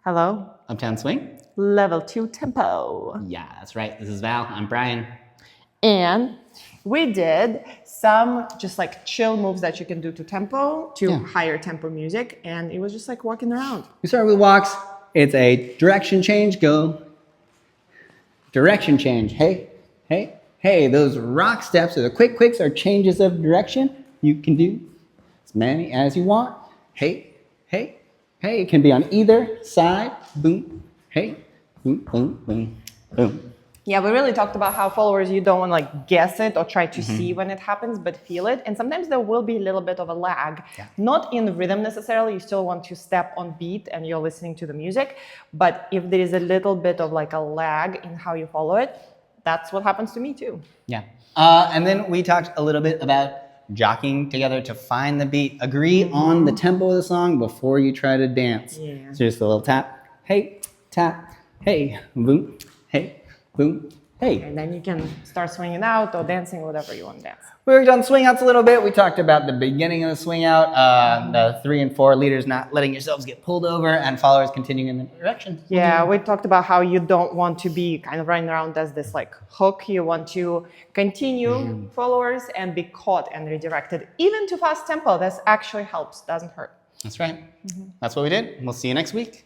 Hello. Uptown Swing? Level 2 tempo. Yeah, that's right. This is Val. I'm Brian. And we did some just like chill moves that you can do to tempo, to higher tempo music. And it was just like walking around. We start with walks. It's a direction change. Go. Direction change. Hey, hey, hey. Those rock steps or the quick quicks are changes of direction. You can do as many as you want. Hey, hey, hey. It can be on either side. Boom. Hey, boom, boom, boom, boom. Yeah, we really talked about how followers, you don't want to like guess it or try to see when it happens, but feel it. And sometimes there will be a little bit of a lag, not in rhythm necessarily. You still want to step on beat and you're listening to the music. But if there is a little bit of like a lag in how you follow it, that's what happens to me too. Yeah. And then we talked a little bit about jockeying together to find the beat. Agree on the tempo of the song before you try to dance. Yeah. So just a little tap, hey, boom, hey, boom, hey. And then you can start swinging out or dancing, whatever you want to dance. We worked on swing outs a little bit. We talked about the beginning of the swing out, the 3 and 4 leaders not letting yourselves get pulled over and followers continuing in the direction. Yeah, we talked about how you don't want to be kind of running around as this like hook. You want to continue followers and be caught and redirected. Even to fast tempo, this actually helps, doesn't hurt. That's right. That's what we did. We'll see you next week.